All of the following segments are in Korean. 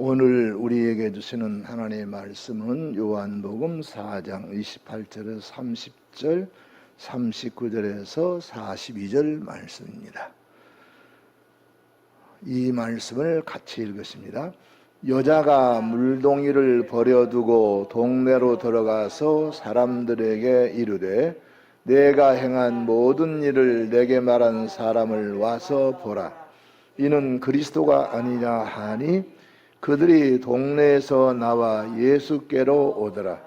오늘 우리에게 주시는 하나님의 말씀은 요한복음 4장 28절에서 30절, 39절에서 42절 말씀입니다. 이 말씀을 같이 읽으십니다. 여자가 물동이를 버려두고 동네로 들어가서 사람들에게 이르되 내가 행한 모든 일을 내게 말한 사람을 와서 보라. 이는 그리스도가 아니냐 하니 그들이 동네에서 나와 예수께로 오더라.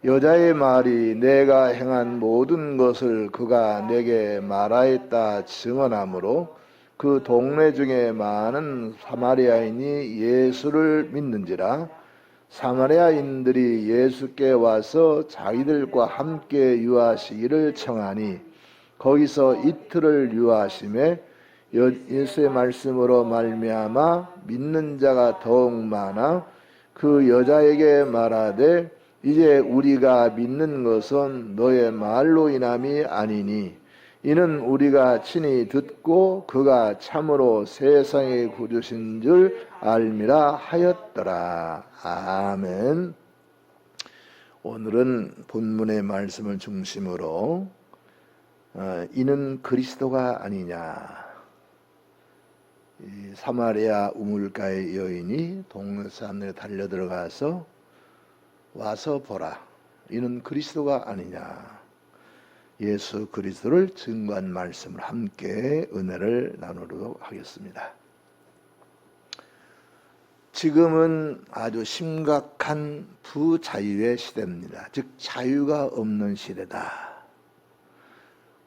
여자의 말이 내가 행한 모든 것을 그가 내게 말하였다 증언하므로 그 동네 중에 많은 사마리아인이 예수를 믿는지라. 사마리아인들이 예수께 와서 자기들과 함께 유하시기를 청하니 거기서 이틀을 유하심에 예수의 말씀으로 말미암아 믿는 자가 더욱 많아 그 여자에게 말하되 이제 우리가 믿는 것은 너의 말로 인함이 아니니 이는 우리가 친히 듣고 그가 참으로 세상의 구주신 줄 알미라 하였더라. 아멘. 오늘은 본문의 말씀을 중심으로 이는 그리스도가 아니냐, 이 사마리아 우물가의 여인이 동네 사람들에 달려들어가서 와서 보라, 이는 그리스도가 아니냐, 예수 그리스도를 증거한 말씀을 함께 은혜를 나누도록 하겠습니다. 지금은 아주 심각한 부자유의 시대입니다. 즉 자유가 없는 시대다.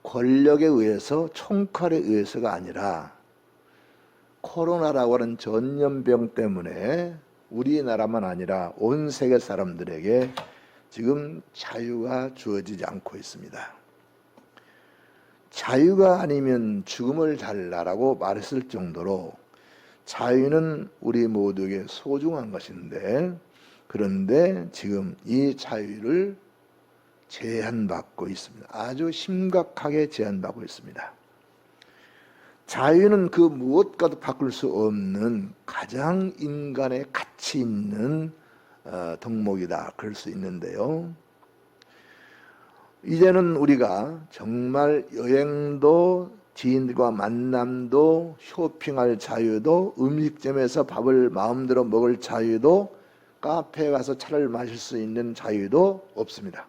권력에 의해서, 총칼에 의해서가 아니라 코로나라고 하는 전염병 때문에 우리나라만 아니라 온 세계 사람들에게 지금 자유가 주어지지 않고 있습니다. 자유가 아니면 죽음을 달라라고 말했을 정도로 자유는 우리 모두에게 소중한 것인데, 그런데 지금 이 자유를 제한받고 있습니다. 아주 심각하게 제한받고 있습니다. 자유는 그 무엇과도 바꿀 수 없는 가장 인간의 가치 있는 덕목이다, 그럴 수 있는데요. 이제는 우리가 정말 여행도, 지인들과 만남도, 쇼핑할 자유도, 음식점에서 밥을 마음대로 먹을 자유도, 카페에 가서 차를 마실 수 있는 자유도 없습니다.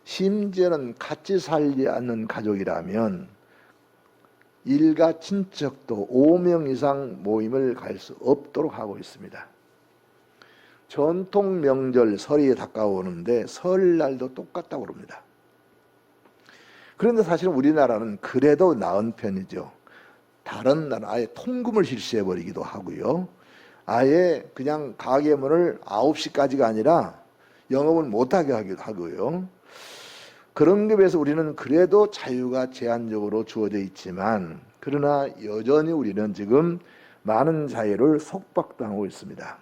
심지어는 같이 살지 않는 가족이라면 일가 친척도 5명 이상 모임을 갈 수 없도록 하고 있습니다. 전통 명절 설이 가까워오는데 설날도 똑같다고 그럽니다. 그런데 사실 우리나라는 그래도 나은 편이죠. 다른 나라는 아예 통금을 실시해버리기도 하고요. 아예 그냥 가게 문을 9시까지가 아니라 영업을 못하게 하기도 하고요. 그런 게 비해서 우리는 그래도 자유가 제한적으로 주어져 있지만, 그러나 여전히 우리는 지금 많은 자유를 속박당하고 있습니다.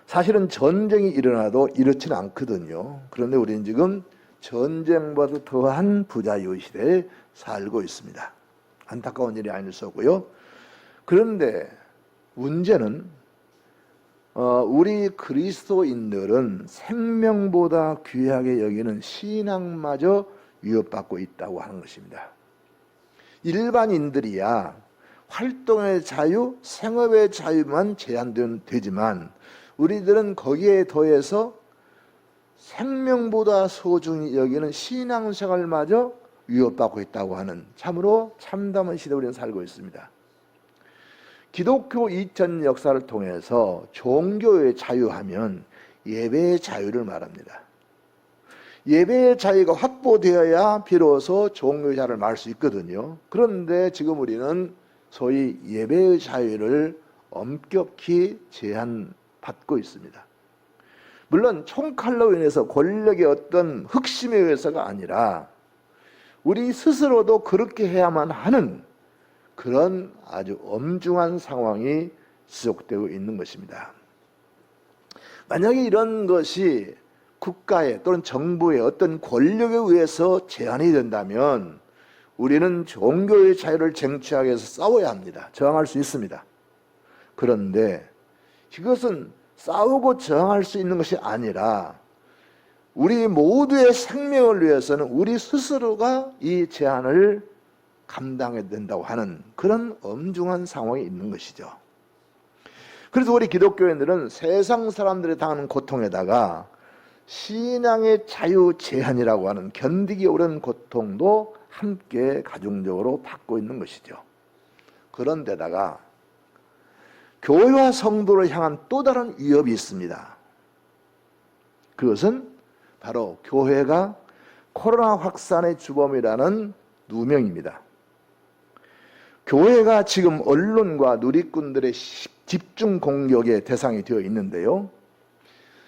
사실은 전쟁이 일어나도 이렇지는 않거든요. 그런데 우리는 지금 전쟁보다 더한 부자유 시대에 살고 있습니다. 안타까운 일이 아닐 수 없고요. 그런데 문제는 우리 그리스도인들은 생명보다 귀하게 여기는 신앙마저 위협받고 있다고 하는 것입니다. 일반인들이야 활동의 자유, 생업의 자유만 제한되지만 우리들은 거기에 더해서 생명보다 소중히 여기는 신앙생활마저 위협받고 있다고 하는 참으로 참담한 시대에 우리는 살고 있습니다. 기독교 2000 역사를 통해서 종교의 자유하면 예배의 자유를 말합니다. 예배의 자유가 확보되어야 비로소 종교의 자유를 말할 수 있거든요. 그런데 지금 우리는 소위 예배의 자유를 엄격히 제한받고 있습니다. 물론 총칼로 인해서 권력의 어떤 흑심에 의해서가 아니라 우리 스스로도 그렇게 해야만 하는 그런 아주 엄중한 상황이 지속되고 있는 것입니다. 만약에 이런 것이 국가의 또는 정부의 어떤 권력에 의해서 제한이 된다면 우리는 종교의 자유를 쟁취하기 위해서 싸워야 합니다. 저항할 수 있습니다. 그런데 이것은 싸우고 저항할 수 있는 것이 아니라 우리 모두의 생명을 위해서는 우리 스스로가 이 제한을 감당해야 된다고 하는 그런 엄중한 상황이 있는 것이죠. 그래서 우리 기독교인들은 세상 사람들이 당하는 고통에다가 신앙의 자유 제한이라고 하는 견디기 어려운 고통도 함께 가중적으로 받고 있는 것이죠. 그런데다가 교회와 성도를 향한 또 다른 위협이 있습니다. 그것은 바로 교회가 코로나 확산의 주범이라는 누명입니다. 교회가 지금 언론과 누리꾼들의 집중 공격의 대상이 되어 있는데요.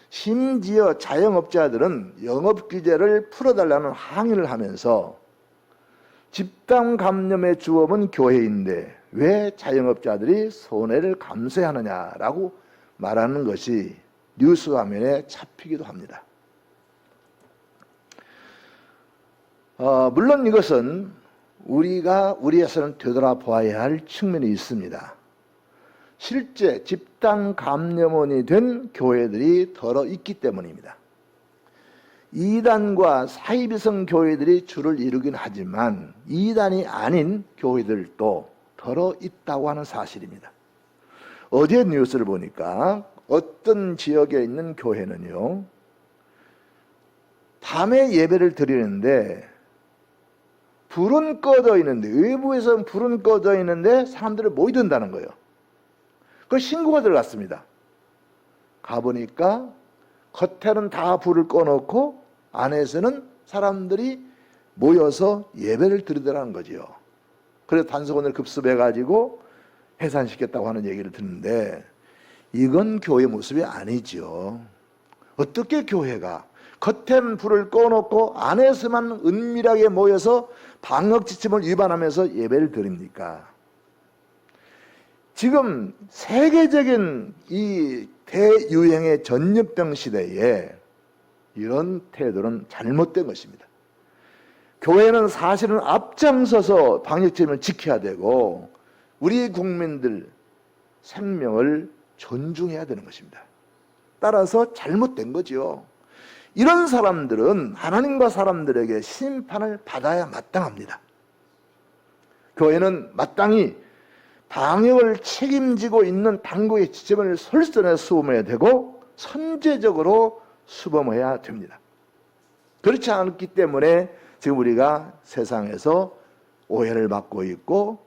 심지어 자영업자들은 영업 규제를 풀어달라는 항의를 하면서 집단 감염의 주범은 교회인데 왜 자영업자들이 손해를 감수해야 하느냐라고 말하는 것이 뉴스 화면에 잡히기도 합니다. 물론 이것은 우리에서는 되돌아보아야 할 측면이 있습니다. 실제 집단 감염원이 된 교회들이 더러 있기 때문입니다. 이단과 사이비성 교회들이 주를 이루긴 하지만 이단이 아닌 교회들도 더러 있다고 하는 사실입니다. 어제 뉴스를 보니까 어떤 지역에 있는 교회는요, 밤에 예배를 드리는데 불은 꺼져 있는데, 외부에서는 불은 꺼져 있는데 사람들이 모이든다는 거예요. 그 신고가 들어갔습니다. 가보니까 겉에는 다 불을 꺼놓고 안에서는 사람들이 모여서 예배를 드리더라는 거지요. 그래서 단속원을 급습해가지고 해산시켰다고 하는 얘기를 듣는데 이건 교회 모습이 아니죠. 어떻게 교회가 겉엔 불을 꺼놓고 안에서만 은밀하게 모여서 방역지침을 위반하면서 예배를 드립니까? 지금 세계적인 이 대유행의 전염병 시대에 이런 태도는 잘못된 것입니다. 교회는 사실은 앞장서서 방역지침을 지켜야 되고 우리 국민들 생명을 존중해야 되는 것입니다. 따라서 잘못된 거죠. 이런 사람들은 하나님과 사람들에게 심판을 받아야 마땅합니다. 교회는 마땅히 방역을 책임지고 있는 당국의 지침을 솔선해 수범해야 되고 선제적으로 수범해야 됩니다. 그렇지 않기 때문에 지금 우리가 세상에서 오해를 받고 있고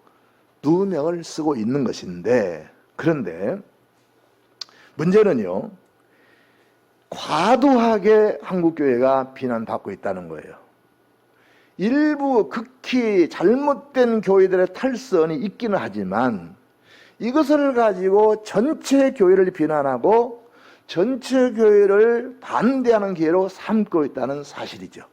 누명을 쓰고 있는 것인데, 그런데 문제는요, 과도하게 한국교회가 비난받고 있다는 거예요. 일부 극히 잘못된 교회들의 탈선이 있기는 하지만 이것을 가지고 전체 교회를 비난하고 전체 교회를 반대하는 기회로 삼고 있다는 사실이죠.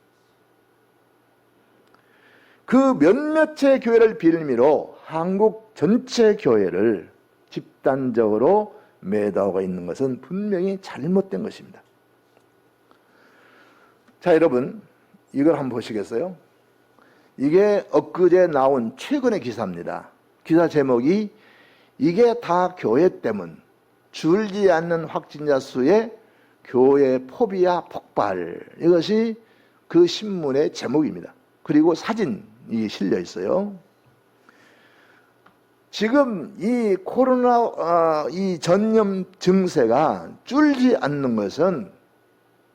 그 몇몇의 교회를 빌미로 한국 전체 교회를 집단적으로 매도하고 있는 것은 분명히 잘못된 것입니다. 자, 여러분, 이걸 한번 보시겠어요? 이게 엊그제 나온 최근의 기사입니다. 기사 제목이 이게 다 교회 때문, 줄지 않는 확진자 수의 교회 포비아 폭발. 이것이 그 신문의 제목입니다. 그리고 사진이 실려 있어요. 지금 이 코로나 이 전염 증세가 줄지 않는 것은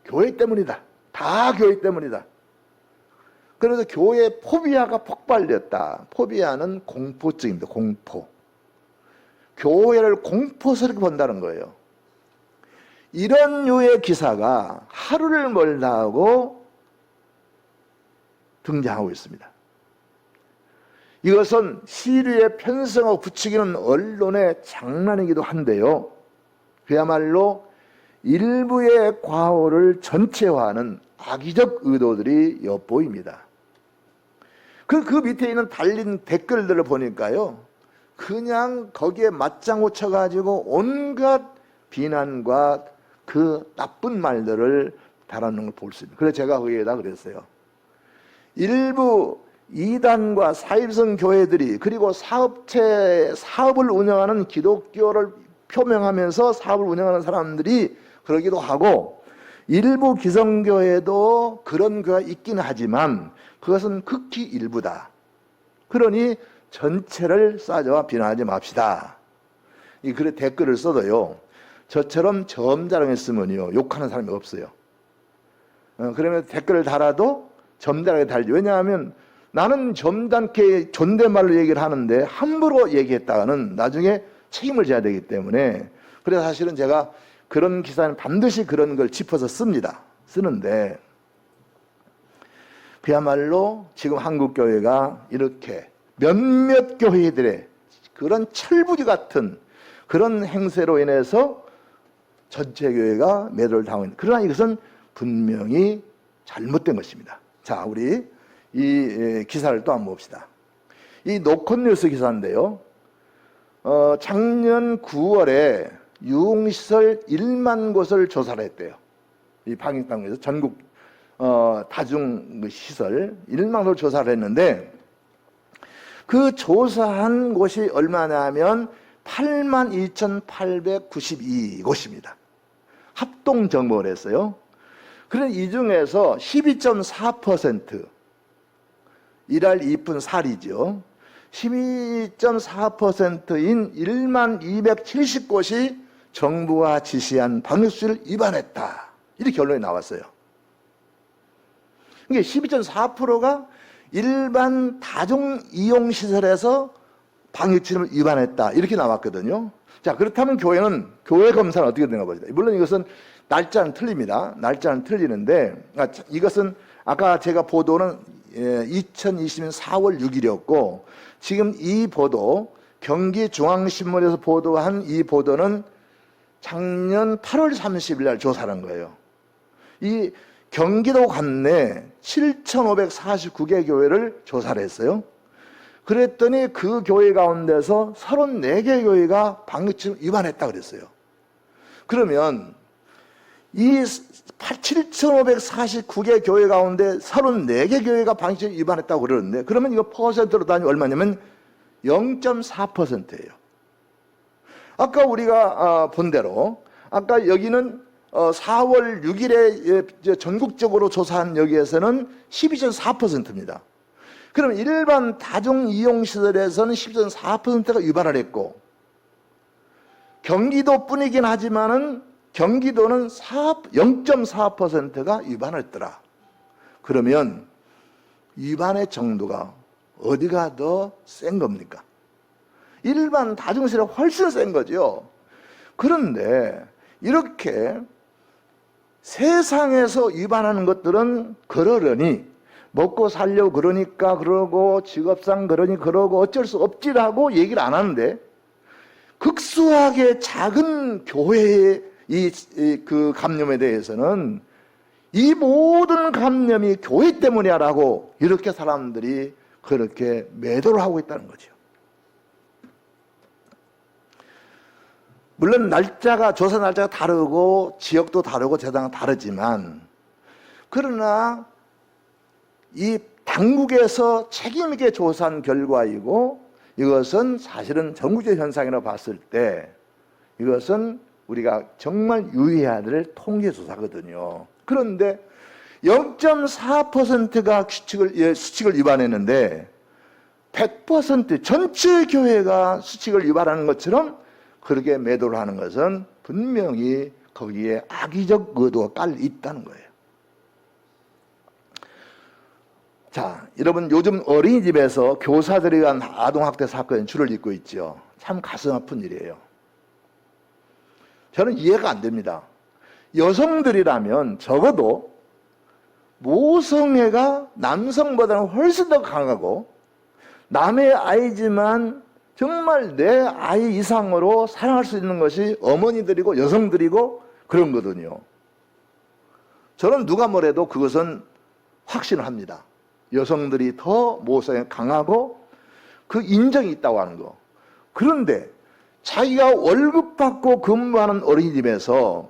교회 때문이다. 다 교회 때문이다. 그래서 교회 포비아가 폭발됐다. 포비아는 공포증입니다. 공포. 교회를 공포스럽게 본다는 거예요. 이런 류의 기사가 하루를 멀다 하고 등장하고 있습니다. 이것은 시류에 편성하고 부추기는 언론의 장난이기도 한데요. 그야말로 일부의 과오를 전체화하는 악의적 의도들이 엿보입니다. 그 밑에 있는 달린 댓글들을 보니까요, 그냥 거기에 맞장구 쳐가지고 온갖 비난과 그 나쁜 말들을 달아놓는 걸 볼 수 있습니다. 그래서 제가 거기에다 그랬어요. 일부 이단과 사입성 교회들이 그리고 사업을 운영하는 기독교를 표명하면서 사업을 운영하는 사람들이 그러기도 하고, 일부 기성교회도 그런 교회가 있긴 하지만 그것은 극히 일부다. 그러니 전체를 싸져와 비난하지 맙시다. 이 글에 댓글을 써도요, 저처럼 점잖했으면요 욕하는 사람이 없어요. 그러면 댓글을 달아도 점잖하게 달죠. 왜냐하면 나는 점잖게 존댓말로 얘기를 하는데 함부로 얘기했다가는 나중에 책임을 져야 되기 때문에, 그래서 사실은 제가 그런 기사는 반드시 그런 걸 짚어서 쓰는데, 그야말로 지금 한국교회가 이렇게 몇몇 교회들의 그런 철부지 같은 그런 행세로 인해서 전체 교회가 매도를 당하고 있는, 그러나 이것은 분명히 잘못된 것입니다. 자, 우리 이 기사를 또 한번 봅시다. 이 노컷뉴스 기사인데요, 작년 9월에 유흥시설 1만 곳을 조사를 했대요. 이 방역당국에서 전국 다중시설 1만 곳을 조사를 했는데, 그 조사한 곳이 얼마냐면 82,892곳입니다. 합동 정보를 했어요. 그런데 이 중에서 12.4%, 1할 2푼 4리죠. 12.4%인 1만 270곳이 정부가 지시한 방역수칙을 위반했다. 이렇게 결론이 나왔어요. 그러니까 12.4%가 일반 다중 이용시설에서 방역수칙을 위반했다. 이렇게 나왔거든요. 자, 그렇다면 교회는, 교회 검사는 어떻게 되나 보죠. 물론 이것은 날짜는 틀립니다. 날짜는 틀리는데, 이것은 아까 제가 보도는 2020년 4월 6일이었고, 지금 이 보도, 경기중앙신문에서 보도한 이 보도는 작년 8월 30일 날 조사한 거예요. 이 경기도 관내 7,549개 교회를 조사를 했어요. 그랬더니 그 교회 가운데서 34개 교회가 방역수칙을 위반했다 그랬어요. 그러면 이 7,549개 교회 가운데 34개 교회가 방역수칙을 위반했다고 그러는데, 그러면 이거 퍼센트로 따지면 얼마냐면 0.4%예요. 아까 우리가 본 대로, 아까 여기는 4월 6일에 전국적으로 조사한 여기에서는 12.4%입니다. 그럼 일반 다중 이용시설에서는 12.4%가 위반을 했고, 경기도뿐이긴 하지만은 경기도는 0.4%가 위반을 했더라. 그러면 위반의 정도가 어디가 더 센 겁니까? 일반 다중시설이 훨씬 센 거죠. 그런데 이렇게 세상에서 위반하는 것들은 그러려니, 먹고 살려고 그러니까 그러고, 직업상 그러니 그러고, 어쩔 수 없지라고 얘기를 안 하는데, 극소하게 작은 교회의 그 감염에 대해서는 이 모든 감염이 교회 때문이야라고 이렇게 사람들이 그렇게 매도를 하고 있다는 거죠. 물론 날짜가, 조사 날짜가 다르고 지역도 다르고 재단은 다르지만, 그러나 이 당국에서 책임 있게 조사한 결과이고, 이것은 사실은 전국적 현상이라고 봤을 때 이것은 우리가 정말 유의해야 될 통계조사거든요. 그런데 0.4%가 수칙을 위반했는데 100% 전체 교회가 수칙을 위반하는 것처럼 그렇게 매도를 하는 것은 분명히 거기에 악의적 의도가 깔려 있다는 거예요. 자, 여러분, 요즘 어린이집에서 교사들에 의한 아동학대 사건이 줄을 잇고 있죠. 참 가슴 아픈 일이에요. 저는 이해가 안 됩니다. 여성들이라면 적어도 모성애가 남성보다는 훨씬 더 강하고, 남의 아이지만 정말 내 아이 이상으로 사랑할 수 있는 것이 어머니들이고 여성들이고 그런 거거든요. 저는 누가 뭐래도 그것은 확신을 합니다. 여성들이 더 모성애 강하고 그 인정이 있다고 하는 거. 그런데 자기가 월급 받고 근무하는 어린이집에서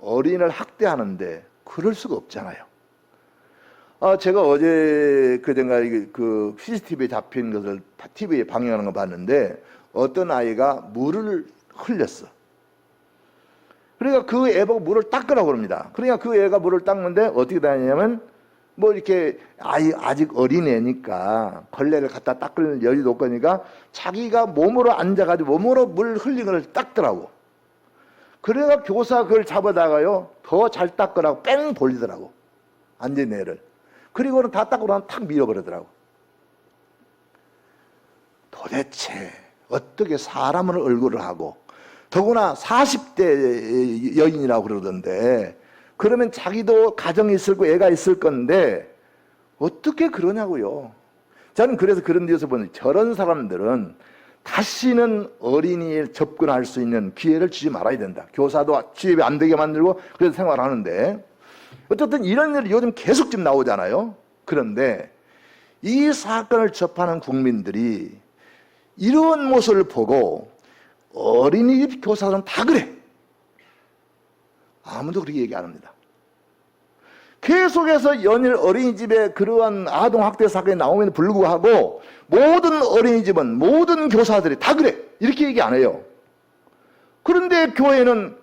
어린이를 학대하는데 그럴 수가 없잖아요. 제가 어제 그젠가 그 CCTV에 잡힌 것을 TV에 방영하는 거 봤는데, 어떤 아이가 물을 흘렸어. 그러니까 그 애 보고 물을 닦으라고 그럽니다. 그러니까 그 애가 물을 닦는데 어떻게 되냐면 뭐 이렇게 아직 어린 애니까 걸레를 갖다 닦을 여유도 없으니까 자기가 몸으로 앉아가지고 몸으로 물 흘린 걸 닦더라고. 그래가 교사 그걸 잡아다가요 더 잘 닦으라고 뺑 돌리더라고. 앉은 애를. 그리고는 다 닦고 나면 탁 밀어버리더라고. 도대체 어떻게 사람을 얼굴을 하고, 더구나 40대 여인이라고 그러던데, 그러면 자기도 가정이 있을 거 애가 있을 건데 어떻게 그러냐고요. 저는 그래서 그런 데서 보는 저런 사람들은 다시는 어린이에 접근할 수 있는 기회를 주지 말아야 된다. 교사도 취업이 안 되게 만들고 그래서 생활하는데, 어쨌든 이런 일이 요즘 계속 지금 나오잖아요. 그런데 이 사건을 접하는 국민들이 이런 모습을 보고 어린이집 교사들은 다 그래. 아무도 그렇게 얘기 안 합니다. 계속해서 연일 어린이집에 그러한 아동학대 사건이 나옴에도 불구하고 모든 어린이집은 모든 교사들이 다 그래 이렇게 얘기 안 해요. 그런데 교회는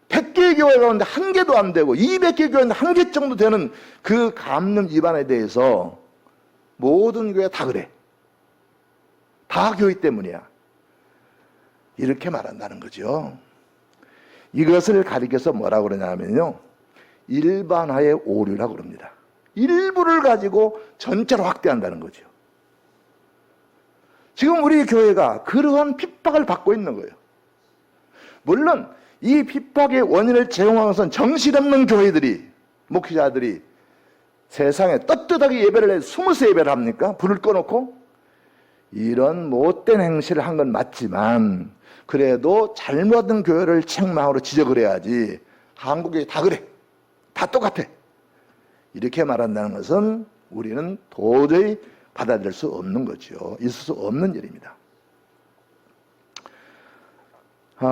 100개의 교회 가운데 1개도 안 되고 200개 교회인데 1개 정도 되는 그 감염 위반에 대해서 모든 교회 다 그래. 다 교회 때문이야. 이렇게 말한다는 거죠. 이것을 가리켜서 뭐라고 그러냐면요, 일반화의 오류라고 그럽니다. 일부를 가지고 전체로 확대한다는 거죠. 지금 우리 교회가 그러한 핍박을 받고 있는 거예요. 물론 이 핍박의 원인을 제공하는 것은 정신없는 교회들이, 목회자들이 세상에 떳떳하게 예배를 해 숨어서 예배를 합니까? 불을 꺼놓고? 이런 못된 행실을 한 건 맞지만 그래도 잘못된 교회를 책망으로 지적을 해야지 한국에 다 그래, 다 똑같아 이렇게 말한다는 것은 우리는 도저히 받아들일 수 없는 거죠. 있을 수 없는 일입니다.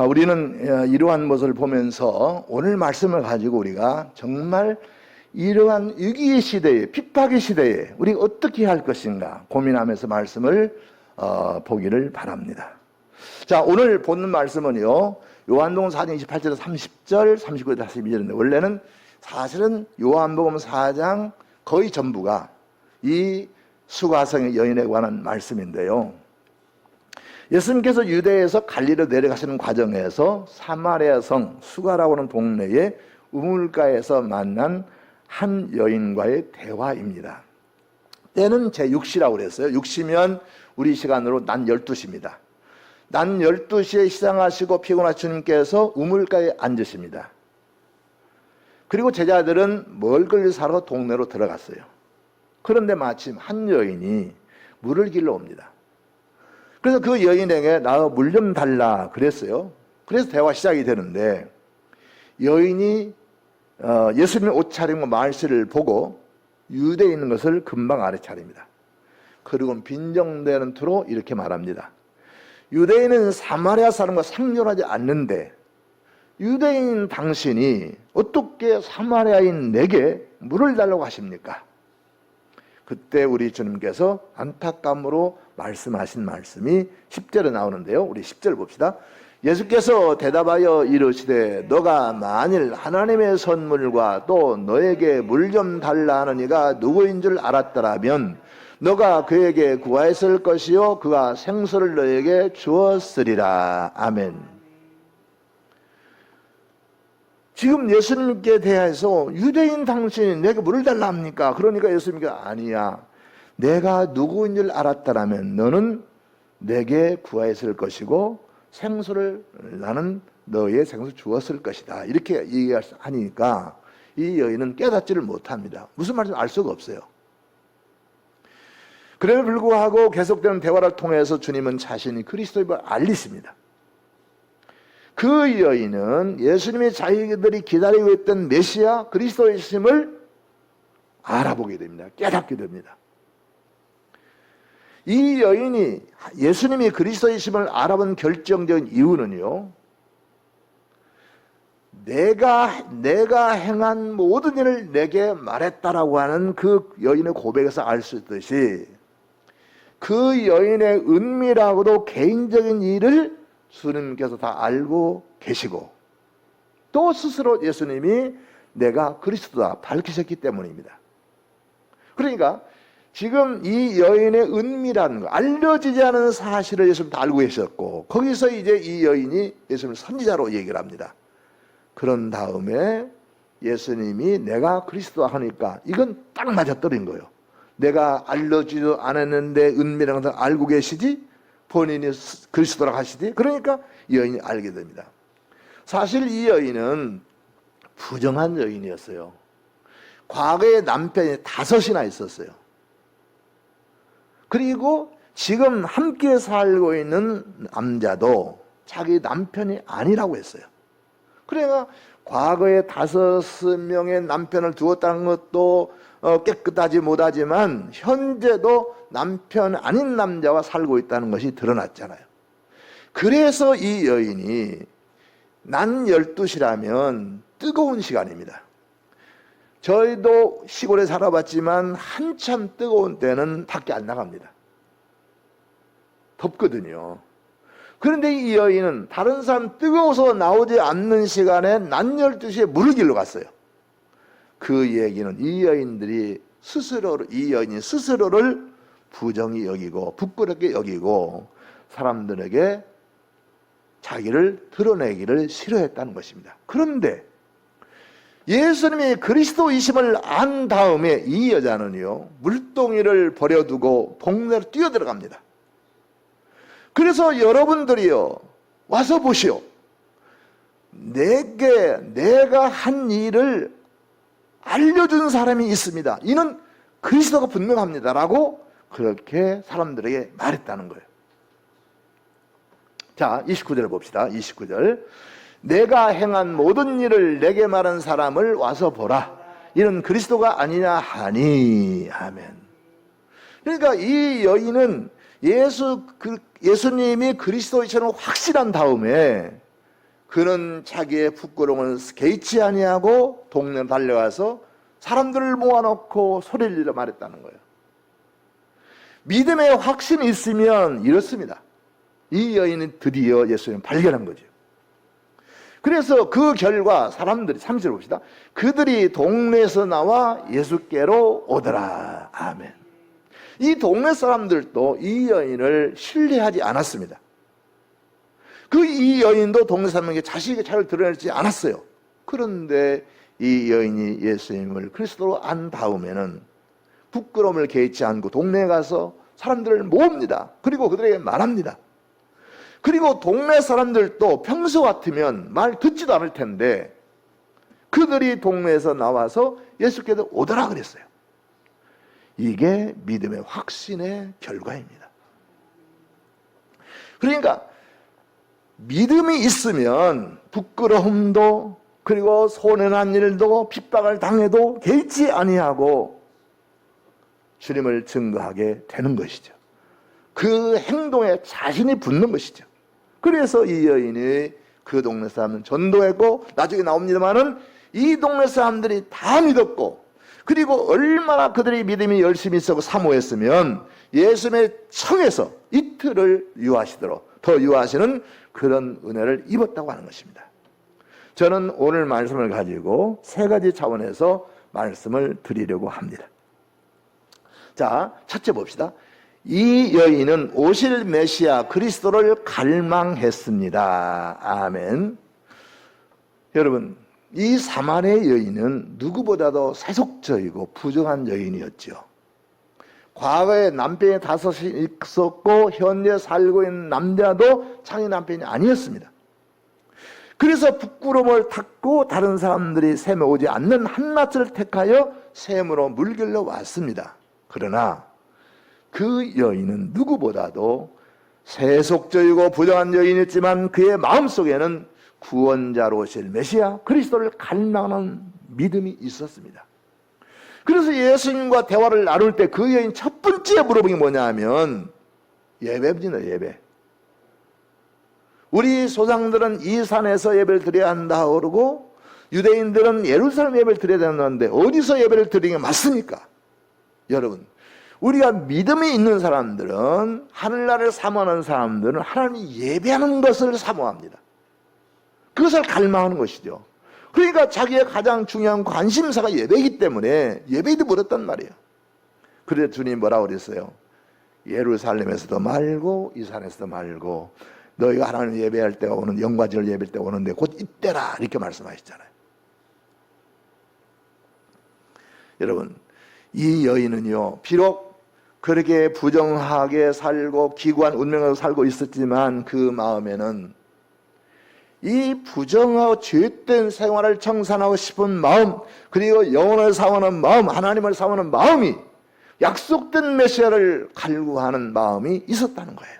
우리는 이러한 것을 보면서 오늘 말씀을 가지고 우리가 정말 이러한 위기의 시대에, 핍박의 시대에 우리가 어떻게 할 것인가 고민하면서 말씀을 보기를 바랍니다. 자, 오늘 보는 말씀은요, 요한복음 4장 28절에서 30절, 39절, 42절인데 원래는 사실은 요한복음 4장 거의 전부가 이 수가성의 여인에 관한 말씀인데요. 예수님께서 유대에서 갈리로 내려가시는 과정에서 사마리아 성 수가라고 하는 동네에 우물가에서 만난 한 여인과의 대화입니다. 때는 제6시라고 그랬어요. 6시면 우리 시간으로 낮 12시입니다. 낮 12시에 시장하시고 피곤하신 주님께서 우물가에 앉으십니다. 그리고 제자들은 먹을 사러 동네로 들어갔어요. 그런데 마침 한 여인이 물을 길러 옵니다. 그래서 그 여인에게 나 물 좀 달라 그랬어요. 그래서 대화 시작이 되는데 여인이 예수님의 옷차림과 말씨를 보고 유대에 있는 것을 금방 알아차립니다. 그리고 빈정대는 투로 이렇게 말합니다. 유대인은 사마리아 사람과 상존하지 않는데 유대인 당신이 어떻게 사마리아인 내게 물을 달라고 하십니까? 그때 우리 주님께서 안타까움으로 말씀하신 말씀이 10절에 나오는데요. 우리 10절 봅시다. 예수께서 대답하여 이르시되 너가 만일 하나님의 선물과 또 너에게 물 좀 달라 하는 이가 누구인 줄 알았더라면 너가 그에게 구하였을 것이요 그가 생수를 너에게 주었으리라. 아멘. 지금 예수님께 대해서 유대인 당신이 내게 물을 달라 합니까? 그러니까 예수님께서 아니야. 내가 누구인 줄 알았더라면 너는 내게 구하였을 것이고 생수를 나는 너의 생수 주었을 것이다. 이렇게 얘기하니까 이 여인은 깨닫지를 못합니다. 무슨 말인지 알 수가 없어요. 그럼에도 불구하고 계속되는 대화를 통해서 주님은 자신이 그리스도임을 알리십니다. 그 여인은 예수님의 자기들이 기다리고 있던 메시아 그리스도이심을 알아보게 됩니다. 깨닫게 됩니다. 이 여인이 예수님이 그리스도이심을 알아본 결정적인 이유는요, 내가 행한 모든 일을 내게 말했다라고 하는 그 여인의 고백에서 알 수 있듯이 그 여인의 은밀하고도 개인적인 일을 주님께서 다 알고 계시고 또 스스로 예수님이 내가 그리스도다 밝히셨기 때문입니다. 그러니까 지금 이 여인의 은밀한 거, 알려지지 않은 사실을 예수님 다 알고 계셨고, 거기서 이제 이 여인이 예수님을 선지자로 얘기를 합니다. 그런 다음에 예수님이 내가 그리스도다 하니까 이건 딱 맞아떨어진 거예요. 내가 알려지지도 않았는데 은밀한 것을 알고 계시지? 본인이 그리스도라고 하시지? 그러니까 이 여인이 알게 됩니다. 사실 이 여인은 부정한 여인이었어요. 과거에 남편이 5이나 있었어요. 그리고 지금 함께 살고 있는 남자도 자기 남편이 아니라고 했어요. 그러니까 과거에 5명의 남편을 두었다는 것도 깨끗하지 못하지만 현재도 남편 아닌 남자와 살고 있다는 것이 드러났잖아요. 그래서 이 여인이 낮 12시라면 뜨거운 시간입니다. 저희도 시골에 살아봤지만 한참 뜨거운 때는 밖에 안 나갑니다. 덥거든요. 그런데 이 여인은 다른 사람 뜨거워서 나오지 않는 시간에 낮 12시에 물을 길러 갔어요. 그 얘기는 이 여인이 스스로를 부정히 여기고 부끄럽게 여기고 사람들에게 자기를 드러내기를 싫어했다는 것입니다. 그런데 예수님이 그리스도이심을 안 다음에 이 여자는요, 물동이를 버려두고 동네로 뛰어들어갑니다. 그래서 여러분들이요, 와서 보시오. 내가 한 일을 알려준 사람이 있습니다. 이는 그리스도가 분명합니다. 라고 그렇게 사람들에게 말했다는 거예요. 자, 29절을 봅시다. 29절. 내가 행한 모든 일을 내게 말한 사람을 와서 보라. 이는 그리스도가 아니냐 하니. 아멘. 그러니까 이 여인은 예수님이 그리스도이처럼 확실한 다음에 그는 자기의 부끄러움을 개의치 아니하고 동네에 달려가서 사람들을 모아놓고 소리를 질러 말했다는 거예요. 믿음의 확신이 있으면 이렇습니다. 이 여인은 드디어 예수님을 발견한 거죠. 그래서 그 결과 사람들이 30절 봅시다. 그들이 동네에서 나와 예수께로 오더라. 아멘. 이 동네 사람들도 이 여인을 신뢰하지 않았습니다. 이 여인도 동네 사람에게 자식의 차를 드러내지 않았어요. 그런데 이 여인이 예수님을 그리스도로 안 다음에는 부끄러움을 개의치 않고 동네에 가서 사람들을 모읍니다. 그리고 그들에게 말합니다. 그리고 동네 사람들도 평소 같으면 말 듣지도 않을 텐데 그들이 동네에서 나와서 예수께로 오더라 그랬어요. 이게 믿음의 확신의 결과입니다. 그러니까 믿음이 있으면 부끄러움도 그리고 손해난 일도 핍박을 당해도 개의치 아니하고 주님을 증거하게 되는 것이죠. 그 행동에 자신이 붙는 것이죠. 그래서 이 여인이 그 동네 사람은 전도했고 나중에 나옵니다마는 이 동네 사람들이 다 믿었고 그리고 얼마나 그들의 믿음이 열심히 있었고 사모했으면 예수님의 청에서 이틀을 유하시도록 더 유하시는 그런 은혜를 입었다고 하는 것입니다. 저는 오늘 말씀을 가지고 3가지 차원에서 말씀을 드리려고 합니다. 자, 첫째 봅시다. 이 여인은 오실 메시아 그리스도를 갈망했습니다. 아멘. 여러분, 이 사마리아 여인은 누구보다도 세속적이고 부정한 여인이었죠. 과거에 남편이 5이 있었고 현재 살고 있는 남자도 자기 남편이 아니었습니다. 그래서 부끄러움을 탔고 다른 사람들이 샘에 오지 않는 한낮을 택하여 샘으로 물길로 왔습니다. 그러나 그 여인은 누구보다도 세속적이고 부정한 여인이었지만 그의 마음속에는 구원자로 오실 메시아 그리스도를 갈망하는 믿음이 있었습니다. 그래서 예수님과 대화를 나눌 때 그 여인 첫 번째 물어본 게 뭐냐 하면 예배입니다. 예배. 우리 조상들은 이 산에서 예배를 드려야 한다 그러고 유대인들은 예루살렘 예배를 드려야 된다는데 어디서 예배를 드리는 게 맞습니까? 여러분, 우리가 믿음이 있는 사람들은 하늘나라를 사모하는 사람들은 하나님이 예배하는 것을 사모합니다. 그것을 갈망하는 것이죠. 그러니까 자기의 가장 중요한 관심사가 예배이기 때문에 예배에도 멀었단 말이에요. 그래서 주님이 뭐라고 그랬어요? 예루살렘에서도 말고 이 산에서도 말고 너희가 하나님 예배할 때가 오는, 영과제를 예배할 때가 오는데 곧 이때라, 이렇게 말씀하셨잖아요. 여러분, 이 여인은요, 비록 그렇게 부정하게 살고 기구한 운명으로 살고 있었지만 그 마음에는 이 부정하고 죄된 생활을 청산하고 싶은 마음, 그리고 영혼을 사모하는 마음, 하나님을 사모하는 마음이, 약속된 메시아를 갈구하는 마음이 있었다는 거예요.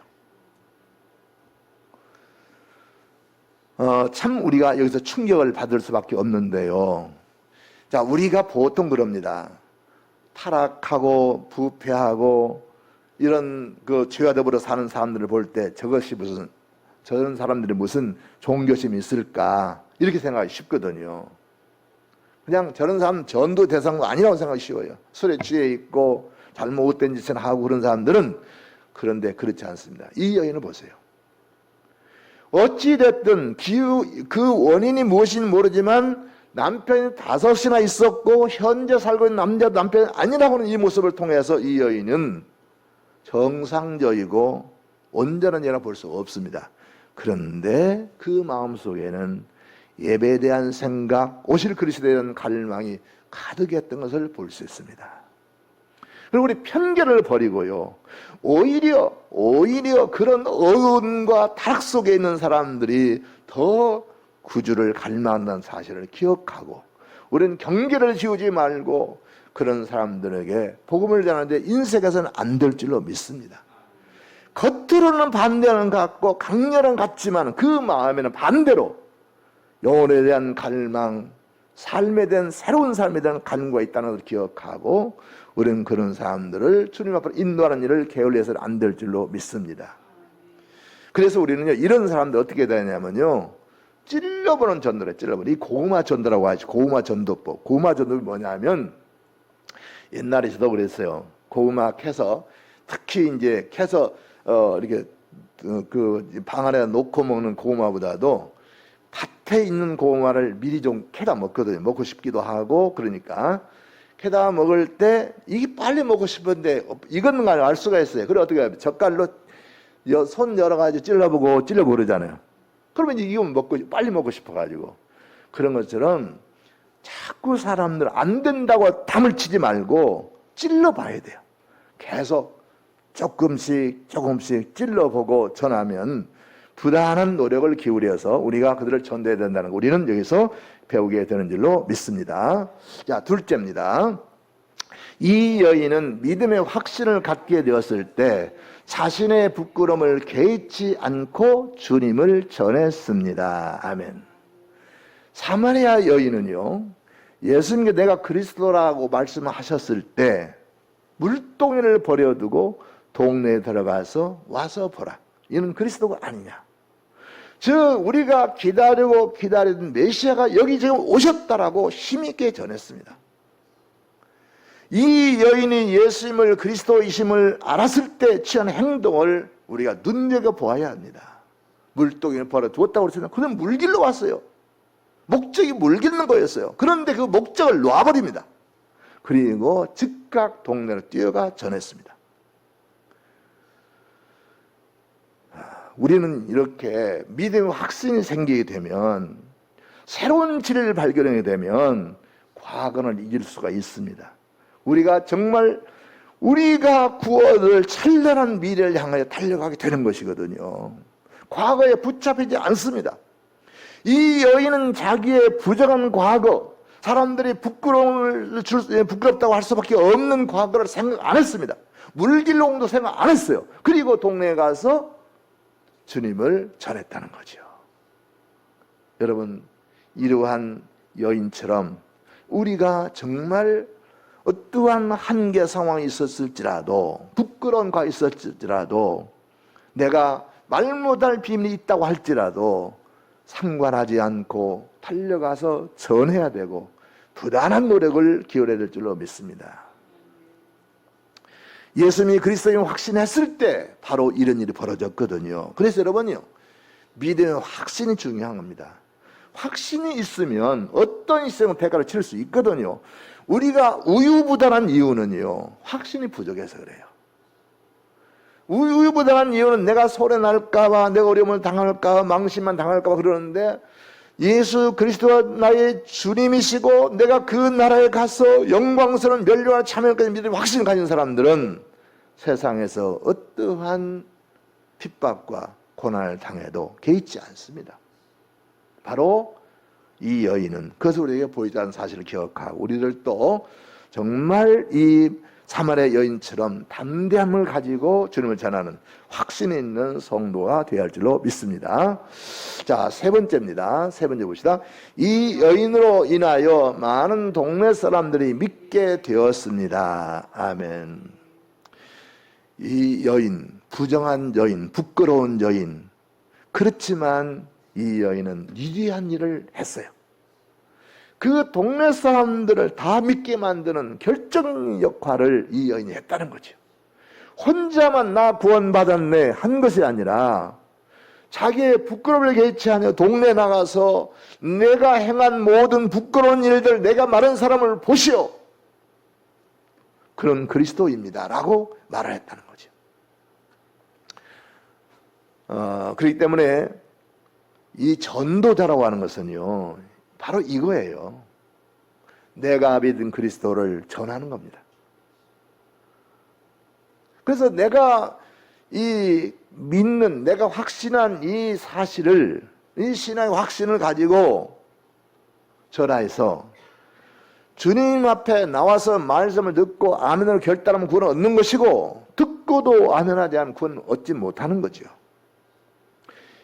참 우리가 여기서 충격을 받을 수밖에 없는데요. 자, 우리가 보통 그럽니다. 타락하고 부패하고 이런 그 죄와 더불어 사는 사람들을 볼 때 저것이 무슨, 저런 사람들이 무슨 종교심이 있을까, 이렇게 생각하기 쉽거든요. 그냥 저런 사람 전도 대상도 아니라고 생각하기 쉬워요. 술에 취해 있고 잘못된 짓을 하고 그런 사람들은. 그런데 그렇지 않습니다. 이 여인을 보세요. 어찌됐든 그 원인이 무엇인지 모르지만 남편이 5이나 있었고 현재 살고 있는 남자도 남편이 아니라고는 이 모습을 통해서 이 여인은 정상적이고 온전한 여인이라고 볼 수 없습니다. 그런데 그 마음속에는 예배에 대한 생각, 오실 그리스도에 대한 갈망이 가득했던 것을 볼 수 있습니다. 그리고 우리 편견을 버리고요, 오히려 그런 어둠과 타락 속에 있는 사람들이 더 구주를 갈망한다는 사실을 기억하고, 우리는 경계를 지우지 말고 그런 사람들에게 복음을 전하는데 인색해서는 안 될 줄로 믿습니다. 겉으로는 반대는 같고 강렬은 같지만 그 마음에는 반대로 영혼에 대한 갈망, 삶에 대한, 새로운 삶에 대한 갈망이 있다는 것을 기억하고, 우리는 그런 사람들을 주님 앞으로 인도하는 일을 게을리해서는 안 될 줄로 믿습니다. 그래서 우리는요, 이런 사람들 어떻게 되냐면요, 찔러보는 전도래, 찔러보는. 이 고구마 전도라고 하죠. 고구마 전도법. 고구마 전도는 뭐냐면, 옛날에 저도 그랬어요. 고구마 캐서, 특히 이제 캐서 이렇게 그 방 안에 놓고 먹는 고구마보다도 밭에 있는 고구마를 미리 좀 캐다 먹거든요. 먹고 싶기도 하고. 그러니까 캐다 먹을 때 이게 빨리 먹고 싶은데 익었는 걸 알 수가 있어요. 그래 어떻게 해요? 젓갈로 손 여러 가지 찔러보고 그러잖아요. 그러면 이거 빨리 먹고 싶어가지고. 그런 것처럼 자꾸 사람들 안 된다고 담을 치지 말고 찔러봐야 돼요. 계속 조금씩 찔러보고 전하면 부단한 노력을 기울여서 우리가 그들을 전도해야 된다는 거, 우리는 여기서 배우게 되는 줄로 믿습니다. 자, 둘째입니다. 이 여인은 믿음의 확신을 갖게 되었을 때 자신의 부끄러움을 개의치 않고 주님을 전했습니다. 아멘. 사마리아 여인은요, 예수님께 내가 그리스도라고 말씀하셨을 때 물동이를 버려두고 동네에 들어가서 와서 보라, 이는 그리스도가 아니냐. 즉 우리가 기다리던 메시아가 여기 지금 오셨다라고 힘있게 전했습니다. 이 여인이 예수님을 그리스도이심을 알았을 때 취한 행동을 우리가 눈여겨보아야 합니다. 물동이를 버려두었다고 그랬잖아요. 그는 물길로 왔어요. 목적이 물길는 거였어요. 그런데 그 목적을 놔버립니다. 그리고 즉각 동네로 뛰어가 전했습니다. 우리는 이렇게 믿음의 확신이 생기게 되면, 새로운 진리를 발견하게 되면 과거를 이길 수가 있습니다. 우리가 정말 우리가 구원을 찬란한 미래를 향하여 달려가게 되는 것이거든요. 과거에 붙잡히지 않습니다. 이 여인은 자기의 부정한 과거, 사람들이 부끄럽다고 할 수밖에 없는 과거를 생각 안 했습니다. 물길롱도 생각 안 했어요. 그리고 동네에 가서 주님을 전했다는 거죠. 여러분, 이러한 여인처럼 우리가 정말 어떠한 한계 상황이 있었을지라도, 부끄러운 과가 있었을지라도, 내가 말 못할 비밀이 있다고 할지라도 상관하지 않고 달려가서 전해야 되고 부단한 노력을 기울여야 될 줄로 믿습니다. 예수님이 그리스도임을 확신했을 때 바로 이런 일이 벌어졌거든요. 그래서 여러분요, 믿음의 확신이 중요한 겁니다. 확신이 있으면 어떤 희생은 대가를 치를 수 있거든요. 우리가 우유부단한 이유는요, 확신이 부족해서 그래요. 우유부단한 이유는 내가 소리 날까봐, 내가 어려움을 당할까봐, 망신만 당할까봐 그러는데, 예수 그리스도가 나의 주님이시고 내가 그 나라에 가서 영광스러운 멸류와 참여까지 믿음의 확신을 가진 사람들은 세상에서 어떠한 핍박과 고난을 당해도 개의치 않습니다. 바로 이 여인은 그것을 우리에게 보이지 않는 사실을 기억하고, 우리들도 정말 이 사마리아 여인처럼 담대함을 가지고 주님을 전하는 확신이 있는 성도가 되어야 할 줄로 믿습니다. 자, 세 번째입니다. 세 번째 봅시다. 이 여인으로 인하여 많은 동네 사람들이 믿게 되었습니다. 아멘. 이 여인, 부정한 여인, 부끄러운 여인, 그렇지만 이 여인은 위대한 일을 했어요. 그 동네 사람들을 다 믿게 만드는 결정 역할을 이 여인이 했다는 거죠. 혼자만 나 구원받았네 한 것이 아니라 자기의 부끄러움을 개의치하며 동네에 나가서 내가 행한 모든 부끄러운 일들, 내가 마른 사람을 보시오, 그런 그리스도입니다 라고 말을 했다는 거죠. 그렇기 때문에 이 전도자라고 하는 것은요, 바로 이거예요. 내가 믿은 그리스도를 전하는 겁니다. 그래서 내가 이 믿는, 내가 확신한 이 사실을, 이 신앙의 확신을 가지고 전하여서 주님 앞에 나와서 말씀을 듣고 아멘으로 결단하면 구원을 얻는 것이고, 듣고도 아멘하지 않으면 구원을 얻지 못하는 거죠.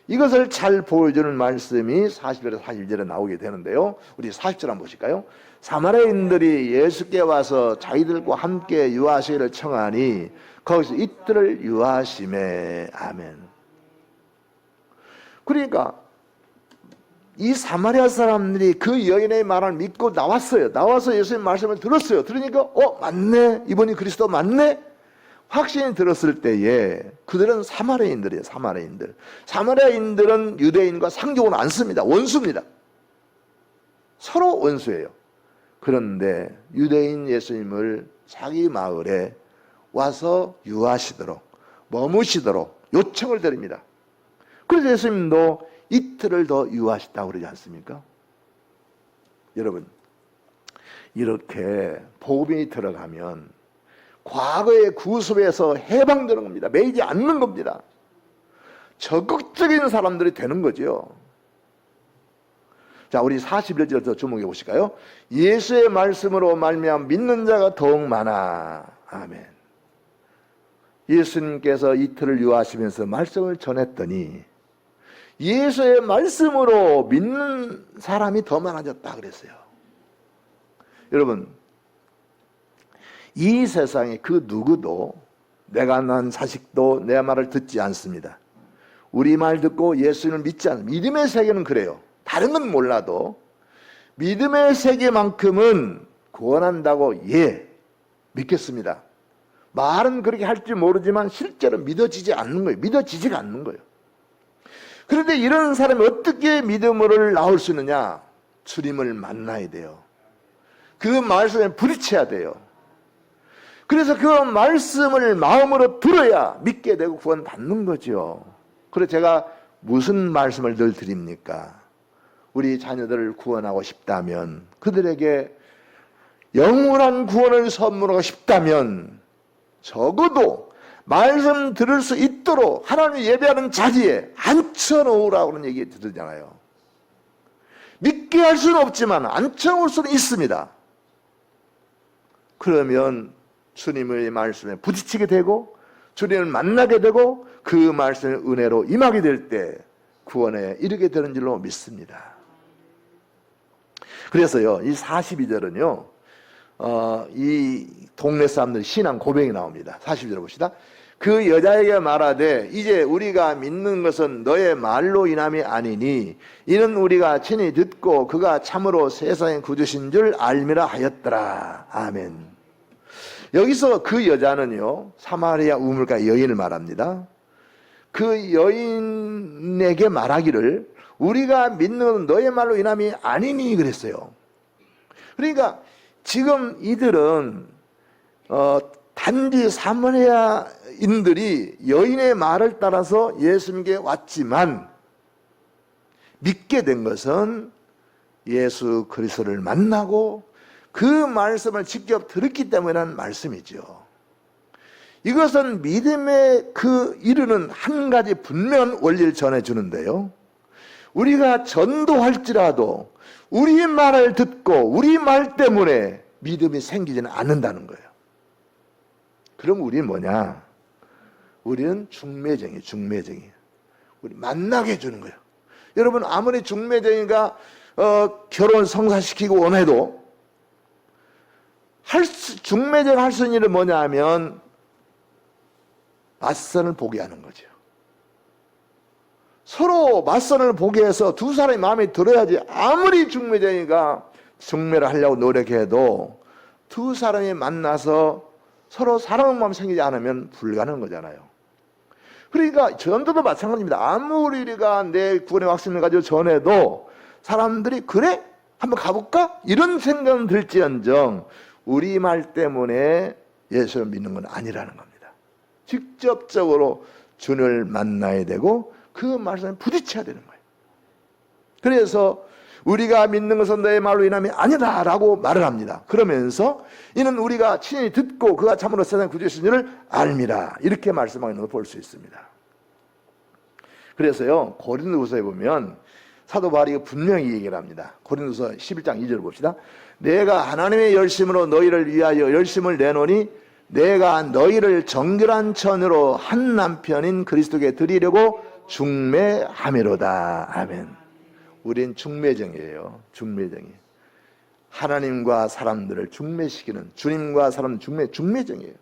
이것을 잘 보여주는 말씀이 40절에서 41절에 나오게 되는데요. 우리 40절 한번 보실까요? 사마리아인들이 예수께 와서 자기들과 함께 유하시기를 청하니 거기서 이틀을 유하심에. 아멘. 그러니까 이 사마리아 사람들이 그 여인의 말을 믿고 나왔어요. 나와서 예수님 말씀을 들었어요. 들으니까 맞네, 이분이 그리스도 맞네, 확신이 들었을 때에 그들은 사마리아인들이에요. 사마리아인들은 유대인과 상종을 안 씁니다. 원수입니다. 서로 원수예요. 그런데 유대인 예수님을 자기 마을에 와서 유하시도록, 머무시도록 요청을 드립니다. 그래서 예수님도 이틀을 더 유하시다고 그러지 않습니까? 여러분, 이렇게 복음이 들어가면 과거의 구습에서 해방되는 겁니다. 매이지 않는 겁니다. 적극적인 사람들이 되는 거죠. 자, 우리 41절부터 주목해 보실까요? 예수의 말씀으로 말미암아 믿는 자가 더욱 많아. 아멘. 예수님께서 이틀을 유하시면서 말씀을 전했더니 예수의 말씀으로 믿는 사람이 더 많아졌다 그랬어요. 여러분, 이 세상에 그 누구도, 내가 낳은 자식도 내 말을 듣지 않습니다. 우리 말 듣고 예수님을 믿지 않습니다. 믿음의 세계는 그래요. 다른 건 몰라도 믿음의 세계만큼은 구원한다고 믿겠습니다. 말은 그렇게 할지 모르지만 실제로 믿어지지 않는 거예요. 믿어지지가 않는 거예요. 그런데 이런 사람이 어떻게 믿음을 나올 수 있느냐? 주님을 만나야 돼요. 그 말씀에 부딪혀야 돼요. 그래서 그 말씀을 마음으로 들어야 믿게 되고 구원 받는 거죠. 그래서 제가 무슨 말씀을 늘 드립니까? 우리 자녀들을 구원하고 싶다면, 그들에게 영원한 구원을 선물하고 싶다면 적어도 말씀 들을 수 있도록 하나님 예배하는 자리에 앉혀놓으라고 하는 얘기 들으잖아요. 믿게 할 수는 없지만 앉혀놓을 수는 있습니다. 그러면 주님의 말씀에 부딪히게 되고 주님을 만나게 되고 그 말씀의 은혜로 임하게 될 때 구원에 이르게 되는 줄로 믿습니다. 그래서요, 이 42절은요 이 동네 사람들 신앙 고백이 나옵니다. 42절 봅시다. 그 여자에게 말하되 이제 우리가 믿는 것은 너의 말로 인함이 아니니 이는 우리가 친히 듣고 그가 참으로 세상의 구주신 줄 알미라 하였더라. 아멘. 여기서 그 여자는요, 사마리아 우물가 여인을 말합니다. 그 여인에게 말하기를 우리가 믿는 것은 너의 말로 인함이 아니니 그랬어요. 그러니까 지금 이들은 단지 사마리아인들이 여인의 말을 따라서 예수님께 왔지만 믿게 된 것은 예수 그리스도를 만나고 그 말씀을 직접 들었기 때문이라는 말씀이죠. 이것은 믿음에 이르는 한 가지 분명한 원리를 전해주는데요. 우리가 전도할지라도 우리 말을 듣고 우리 말 때문에 믿음이 생기지는 않는다는 거예요. 그럼 우리는 뭐냐? 우리는 중매쟁이. 우리 만나게 해주는 거예요. 여러분, 아무리 중매쟁이가 결혼 성사시키고 원해도 중매쟁이 할 수 있는 일은 뭐냐 하면 맞선을 보게 하는 거죠. 서로 맞선을 보게 해서 두 사람이 마음에 들어야지. 아무리 중매쟁이가 중매를 하려고 노력해도 두 사람이 만나서 서로 사랑하는 마음이 생기지 않으면 불가능한 거잖아요. 그러니까 전도도 마찬가지입니다. 아무리 우리가 내 구원의 확신을 가지고 전해도 사람들이 그래? 한번 가볼까? 이런 생각은 들지언정 우리 말 때문에 예수를 믿는 건 아니라는 겁니다. 직접적으로 주를 만나야 되고 그 말씀에 부딪혀야 되는 거예요. 그래서 우리가 믿는 것은 너의 말로 인함이 아니다 라고 말을 합니다. 그러면서 이는 우리가 친히 듣고 그가 참으로 세상 구주이신 줄을 알미라 이렇게 말씀하고 있는 걸 볼 수 있습니다. 그래서요 고린도후서에 보면 사도 바울이 분명히 얘기를 합니다. 고린도후서 11장 2절 봅시다. 내가 하나님의 열심으로 너희를 위하여 열심을 내노니 내가 너희를 정결한 처녀로 한 남편인 그리스도께 드리려고 중매하미로다. 아멘. 우린 중매쟁이에요. 중매쟁이. 하나님과 사람들을 중매시키는, 주님과 사람 중매쟁이에요.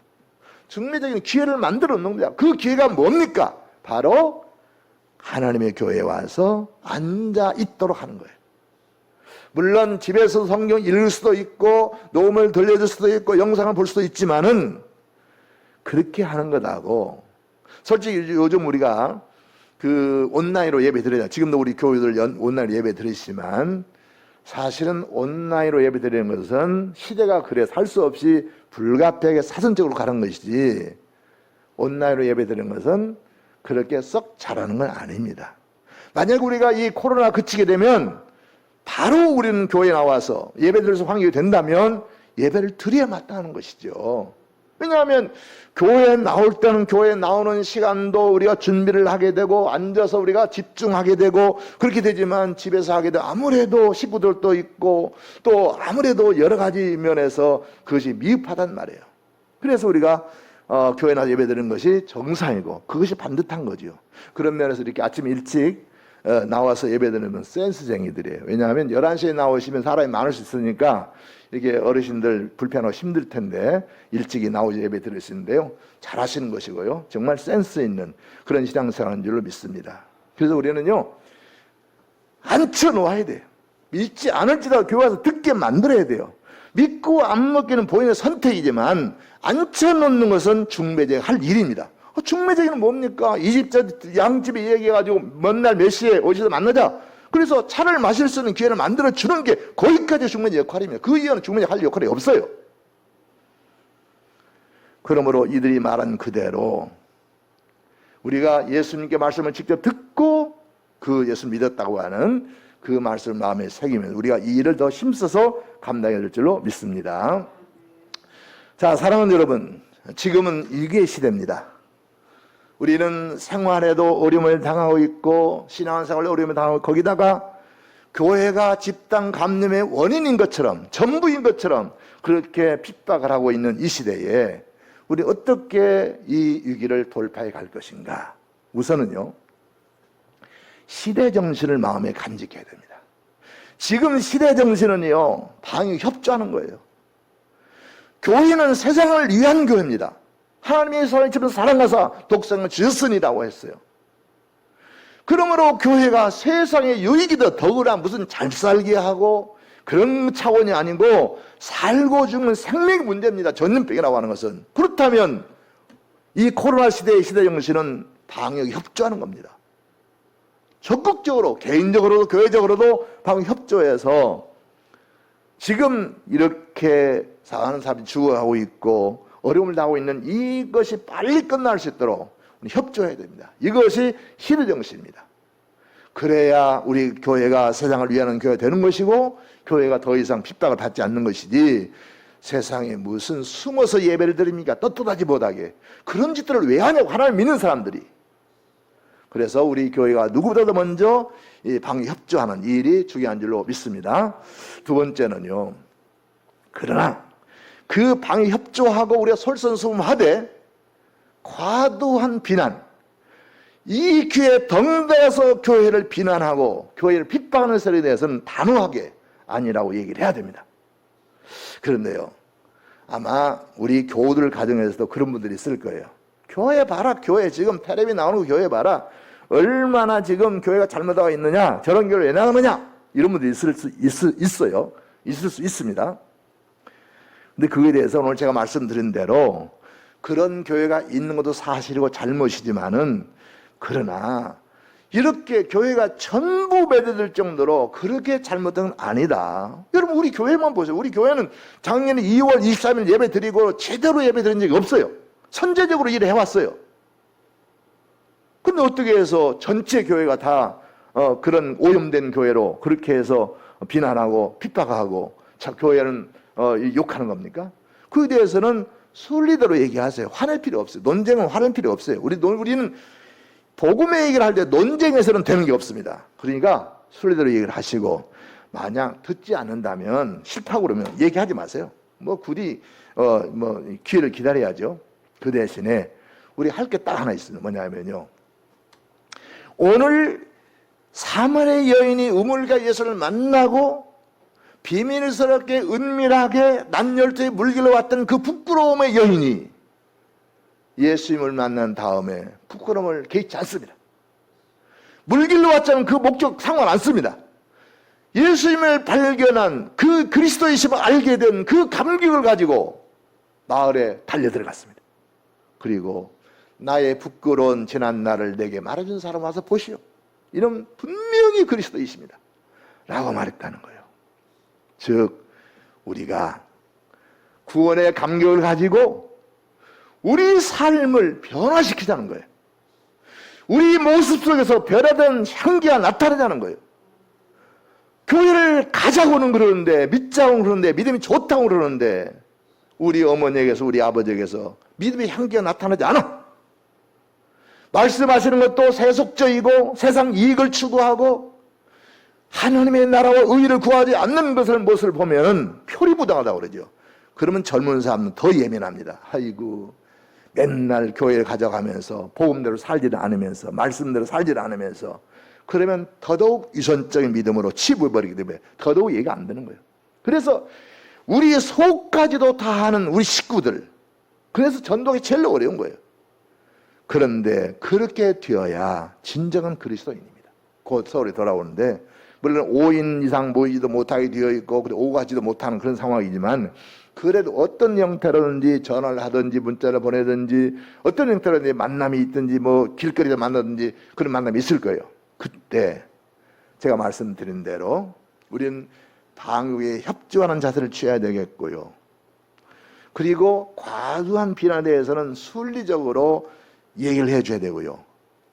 중매쟁이는 기회를 만들어 놓는 겁니다. 그 기회가 뭡니까? 바로 하나님의 교회에 와서 앉아 있도록 하는 거예요. 물론 집에서 성경 읽을 수도 있고 녹음을 들려줄 수도 있고 영상을 볼 수도 있지만은 그렇게 하는 것하고 솔직히 요즘 우리가 온라인으로 예배 드려요. 지금도 우리 교회들 온라인으로 예배 드리지만 사실은 온라인으로 예배 드리는 것은 시대가 그래서 할 수 없이 불가피하게 사선적으로 가는 것이지 온라인으로 예배 드리는 것은 그렇게 썩 잘하는 건 아닙니다. 만약 우리가 이 코로나 그치게 되면 바로 우리는 교회에 나와서 예배 드릴 수 환경이 된다면 예배를 드려야 마땅한 것이죠. 왜냐하면 교회에 나올 때는 교회에 나오는 시간도 우리가 준비를 하게 되고 앉아서 우리가 집중하게 되고 그렇게 되지만 집에서 하게 되면 아무래도 식구들도 있고 또 아무래도 여러 가지 면에서 그것이 미흡하단 말이에요. 그래서 우리가 교회에 나와서 예배 드리는 것이 정상이고 그것이 반듯한 거죠. 그런 면에서 이렇게 아침 일찍 나와서 예배드리면 센스쟁이들이에요. 왜냐하면 11시에 나오시면 사람이 많을 수 있으니까 이렇게 어르신들 불편하고 힘들 텐데 일찍이 나오지 예배 드릴 수 있는데요. 잘 하시는 것이고요. 정말 센스 있는 그런 신앙생활인 줄로 믿습니다. 그래서 우리는요. 앉혀놓아야 돼요. 믿지 않을지라도 교회 와서 듣게 만들어야 돼요. 믿고 안 믿기는 본인의 선택이지만 앉혀놓는 것은 중매쟁이 할 일입니다. 중매쟁이는 뭡니까? 이 집자 양집이 얘기해가지고 먼 날 몇 시에 어디서 만나자. 그래서 차를 마실 수 있는 기회를 만들어주는 게 거기까지 중매쟁이 역할입니다. 그 이하는 중매쟁이 할 역할이 없어요. 그러므로 이들이 말한 그대로 우리가 예수님께 말씀을 직접 듣고 그 예수 믿었다고 하는 그 말씀을 마음에 새기면 우리가 이 일을 더 힘써서 감당해야 될 줄로 믿습니다. 자, 사랑하는 여러분, 지금은 위기의 시대입니다. 우리는 생활에도 어려움을 당하고 있고 신앙생활에 어려움을 당하고 거기다가 교회가 집단 감염의 원인인 것처럼 전부인 것처럼 그렇게 핍박을 하고 있는 이 시대에 우리 어떻게 이 위기를 돌파해 갈 것인가? 우선은요. 시대 정신을 마음에 간직해야 됩니다. 지금 시대 정신은요. 방역 협조하는 거예요. 교회는 세상을 위한 교회입니다. 하나님의 사랑처럼 사랑하사 독생을 주셨으니라고 했어요. 그러므로 교회가 세상의 유익이다 더구나 무슨 잘 살게 하고 그런 차원이 아니고 살고 죽는 생명의 문제입니다. 전염병이라고 하는 것은. 그렇다면 이 코로나 시대의 시대 정신은 방역에 협조하는 겁니다. 적극적으로 개인적으로도 교회적으로도 방위 협조해서 지금 이렇게 사는 사람이 죽어가고 있고 어려움을 당하고 있는 이것이 빨리 끝날 수 있도록 협조해야 됩니다. 이것이 희대 정신입니다. 그래야 우리 교회가 세상을 위하는 교회가 되는 것이고 교회가 더 이상 핍박을 받지 않는 것이지, 세상에 무슨 숨어서 예배를 드립니까? 떳떳하지 못하게. 그런 짓들을 왜 하냐고, 하나님 믿는 사람들이. 그래서 우리 교회가 누구보다도 먼저 이 방위 협조하는 일이 중요한 줄로 믿습니다. 두 번째는요, 그러나 그 방위 협조하고 우리가 솔선수범하되 과도한 비난, 이 기회에 덩대서 교회를 비난하고 교회를 핍박하는 것에 대해서는 단호하게 아니라고 얘기를 해야 됩니다. 그런데요, 아마 우리 교우들 가정에서도 그런 분들이 있을 거예요. 교회 봐라, 교회 지금 텔레비 나오는 거 교회 봐라, 얼마나 지금 교회가 잘못하고 있느냐, 저런 교회를 왜 나가느냐, 이런 분들이 있을 수 있습니다. 근데 그거에 대해서 오늘 제가 말씀드린 대로 그런 교회가 있는 것도 사실이고 잘못이지만은, 그러나 이렇게 교회가 전부 배제될 정도로 그렇게 잘못된 건 아니다. 여러분, 우리 교회만 보세요. 우리 교회는 작년에 2월 23일 예배 드리고 제대로 예배 드린 적이 없어요. 선제적으로 일을 해왔어요. 근데 어떻게 해서 전체 교회가 다 그런 오염된 교회로 그렇게 해서 비난하고 핍박하고 교회는 욕하는 겁니까? 그에 대해서는 순리대로 얘기하세요. 화낼 필요 없어요. 논쟁은 화낼 필요 없어요. 우리는 복음의 얘기를 할 때 논쟁에서는 되는 게 없습니다. 그러니까 순리대로 얘기를 하시고, 만약 듣지 않는다면, 싫다고 그러면 얘기하지 마세요. 뭐 굳이 기회를 기다려야죠. 그 대신에 우리 할 게 딱 하나 있습니다. 뭐냐면요, 오늘 사마리아 여인이 우물가 예수를 만나고 비밀스럽게 은밀하게 난열도에 물길로 왔던 그 부끄러움의 여인이 예수님을 만난 다음에 부끄러움을 개의치 않습니다. 물길로 왔자는 그 목적 상관 안 씁니다. 예수님을 발견한 그 그리스도이심을 알게 된 그 감격을 가지고 마을에 달려들어갔습니다. 그리고 나의 부끄러운 지난 날을 내게 말해준 사람 와서 보시오. 이런 분명히 그리스도이십니다 라고 말했다는 거예요. 즉, 우리가 구원의 감격을 가지고 우리 삶을 변화시키자는 거예요. 우리 모습 속에서 변화된 향기가 나타나자는 거예요. 교회를 가자고는 그러는데, 믿자고는 그러는데, 믿음이 좋다고 그러는데, 우리 어머니에게서 우리 아버지에게서 믿음의 향기가 나타나지 않아. 말씀하시는 것도 세속적이고 세상 이익을 추구하고 하나님의 나라와 의를 구하지 않는 것을 보면 표리부당하다고 그러죠. 그러면 젊은 사람은 더 예민합니다. 아이고, 맨날 교회를 가져가면서 복음대로 살지를 않으면서, 말씀대로 살지를 않으면서, 그러면 더더욱 유선적인 믿음으로 치부해버리기 때문에 더더욱 얘기가 안 되는 거예요. 그래서 우리의 속까지도 다 하는 우리 식구들, 그래서 전도가 제일 어려운 거예요. 그런데 그렇게 되어야 진정한 그리스도인입니다. 곧 서울에 돌아오는데, 물론 5인 이상 모이지도 못하게 되어 있고 오고 가지도 못하는 그런 상황이지만, 그래도 어떤 형태로든지 전화를 하든지 문자를 보내든지 어떤 형태로든지 만남이 있든지 뭐 길거리에서 만나든지 그런 만남이 있을 거예요. 그때 제가 말씀드린 대로 우리는 방위에 협조하는 자세를 취해야 되겠고요. 그리고 과도한 비난에 대해서는 순리적으로 얘기를 해줘야 되고요.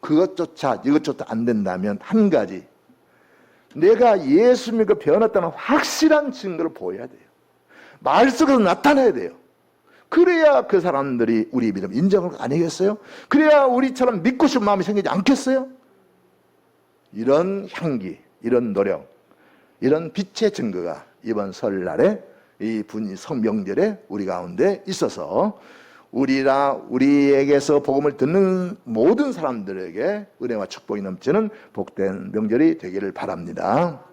그것조차 이것조차 안 된다면 한 가지, 내가 예수 믿고 변했다는 확실한 증거를 보여야 돼요. 말 속에서 나타내야 돼요. 그래야 그 사람들이 우리 믿음 인정할 거 아니겠어요? 그래야 우리처럼 믿고 싶은 마음이 생기지 않겠어요? 이런 향기, 이런 노력, 이런 빛의 증거가 이번 설날에 이 성명절에 우리 가운데 있어서 우리에게서 복음을 듣는 모든 사람들에게 은혜와 축복이 넘치는 복된 명절이 되기를 바랍니다.